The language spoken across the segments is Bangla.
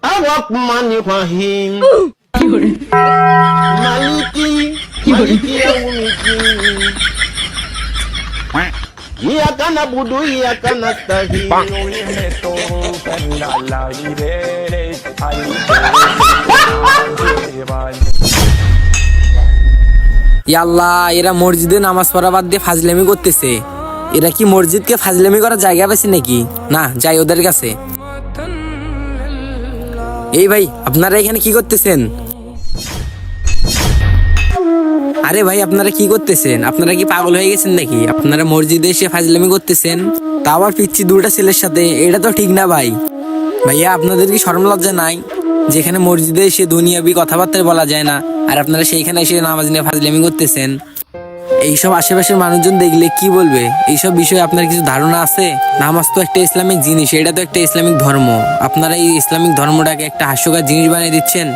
আর-রহমানির রহিম মালিকি ইয়াউমিদ্দিন ইয়াকা নাবুদু ইয়াকা নাস্তাইন আল্লাহ, এরা মসজিদে নামাজ পড়া বাদ দিয়ে ফাজলামি করতেছে। এরা কি মসজিদকে ফাজলামি করার জায়গা পেয়েছে নাকি? না, যাই ওদের কাছে। এই ভাই, আপনারা এখানে কি করতেছেন? আরে ভাই, আপনারা কি করতেছেন? আপনারা কি পাগল হয়ে গেছেন নাকি? আপনারা মসজিদে এসে ফাজলামি করতেছেন, তা আবার পিচ্ছি দুটা ছেলের সাথে। এটা তো ঠিক না ভাই। ভাইয়া, আপনাদের কি শরম লজ্জা নাই? যেখানে মসজিদে এসে দুনিয়াবি কথাবার্তা বলা যায় না, আর আপনারা সেইখানে এসে নামাজ নিয়ে ফাজলামি করতেছেন। এইসব আশেপাশের মানুষজন দেখলে কি বলবে? এইসব বিষয়ে আপনার কিছু ধারণা আছে? নামাজ তো একটা ইসলামিক জিনিস, এটা তো একটা ইসলামিক ধর্ম। আপনারা এই ইসলামিক ধর্মটাকে একটা হাস্যকর জিনিস বানিয়ে দিচ্ছেন।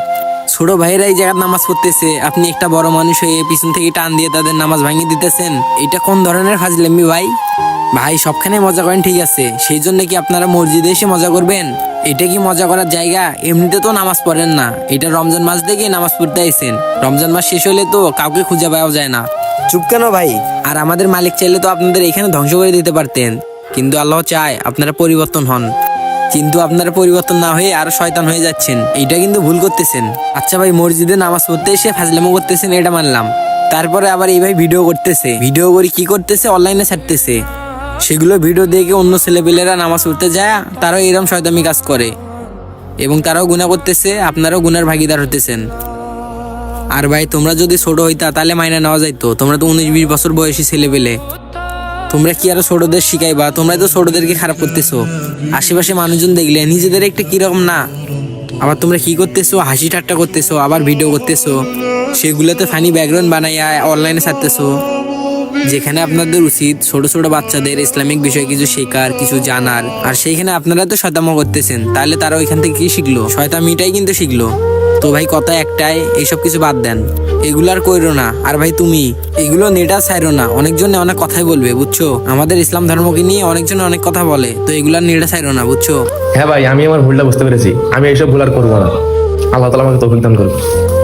ছোট ভাইয়েরা এই জায়গায় নামাজ পড়তেছে, আপনি একটা বড় মানুষ হয়ে পিছন থেকে টান দিয়ে তাদের নামাজ ভাঙিয়ে দিতেছেন। এটা কোন ধরনের ফাজলামি ভাই? ভাই, সবখানে মজা করেন ঠিক আছে, সেই জন্য কি আপনারা মসজিদে এসে মজা করবেন? এটা কি মজা করার জায়গা? এমনিতে তো নামাজ পড়েন না, এটা রমজান মাস থেকে নামাজ পড়তে আইছেন। রমজান মাস শেষ হলে তো কাউকে খুঁজে পাওয়া যায় না। চুপ কেন ভাই? আর আমাদের মালিক চাইলে তো আপনাদের এখানে ধ্বংস করে দিতে পারতেন, কিন্তু আল্লাহ চায় আপনারা পরিবর্তন হন। কিন্তু আপনারা পরিবর্তন না হয়ে আরো শয়তান হয়ে যাচ্ছেন, এইটা কিন্তু ভুল করতেছেন। আচ্ছা ভাই, মসজিদে নামাজ পড়তে এসে ফাজলামো করতেছেন, এটা মানলাম। তারপরে আবার এই ভাই ভিডিও করতেছে, ভিডিও করে কি করতেছে? অনলাইনে ছাড়তেছে। সেগুলো ভিডিও দেখে অন্য ছেলেপেলেরা নামাজ পড়তে যায়, তারাও এরকম শয়তামি কাজ করে এবং তারাও গুনাহ করতেছে, আপনারাও গুনার ভাগিদার হতেছেন। আর ভাই, তোমরা যদি ছোট হইতা তাহলে মাইনা নেওয়া যাইতো। তোমরা তো 19-20 বছর বয়সী ছেলেপেলে, তোমরা কি আরো ছোটদের শিখাইবা? তোমরাই তো ছোটদেরকে খারাপ করতেছো। আশেপাশে মানুষজন দেখলে নিজেদের একটা কিরকম না। আবার তোমরা কি করতেছো? হাসি ঠাট্টা করতেছো, আবার ভিডিও করতেছো, সেগুলোতে ফানি ব্যাকগ্রাউন্ড বানাইয়া অনলাইনে ছাড়তেছো। যেখানে আপনাদের উচিত ছোট ছোট বাচ্চাদের ইসলামিক বিষয়ে কিছু শেখার, কিছু জানার, আর সেইখানে আপনারা তো শয়তামি করতেছেন। তাহলে তারা ওইখান থেকে কি শিখলো? শয়তামিটাই কিন্তু শিখলো। তো ভাই, কথা একটাই, এইসব কিছু বাদ দেন, এগুলো আর কইরো না। আর ভাই, তুমি এগুলো নেটা ছাইরো না। অনেকজনে অনেক কথাই বলবে, বুঝছো? আমাদের ইসলাম ধর্মকে নিয়ে অনেকজনে অনেক কথা বলে, তো এগুলো আর নেটা ছাইরো না, বুঝছো? হ্যাঁ ভাই, আমি আমার ভুলটা বুঝতে পেরেছি। আমি এইসব ভুল আর করবো না। আল্লাহ তাআলা আমাকে তৌফিক দান করুন।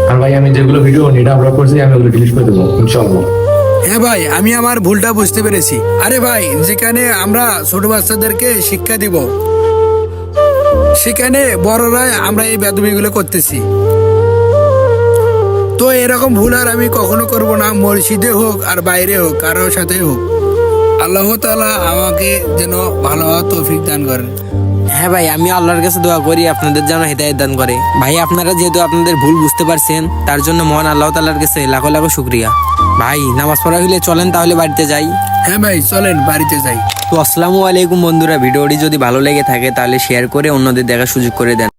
আর ভাই, আমি যেগুলো ভিডিও নেটে আপলোড করছি আমি ওগুলো ডিলিট করে দেবো ইনশাআল্লাহ। হ্যাঁ ভাই, আমি আমার ভুলটা বুঝতে পেরেছি। আরে ভাই, যেখানে আমরা ছোট বাচ্চাদেরকে শিক্ষা দিব, সেখানে বড়রাই আমরা এই বেদবিগুলো করতেছি। তো এরকম ভুল আর আমি কখনো করব না, মসজিদে হোক আর বাইরে হোক, কারোর সাথে হোক। আল্লাহ তাআলা আমাকে যেন ভালো হওয়ার তৌফিক দান করেন। হ্যাঁ ভাই, আমি আল্লাহর কাছে দোয়া করি আপনাদের যেন হেদায়েত দান করে। ভাই, আপনারা যেহেতু আপনাদের ভুল বুঝতে পারছেন, তার জন্য মহান আল্লাহ তাআলার কাছে লাখো লাখো শুকরিয়া। ভাই, নামাজ পড়া হইলে চলেন তাহলে বাড়িতে যাই। হ্যাঁ ভাই, চলেন বাড়িতে যাই। তো আসসালামু আলাইকুম বন্ধুরা, ভিডিওটি যদি ভালো লেগে থাকে তাহলে শেয়ার করে অন্যদের দেখার সুযোগ করে দেন।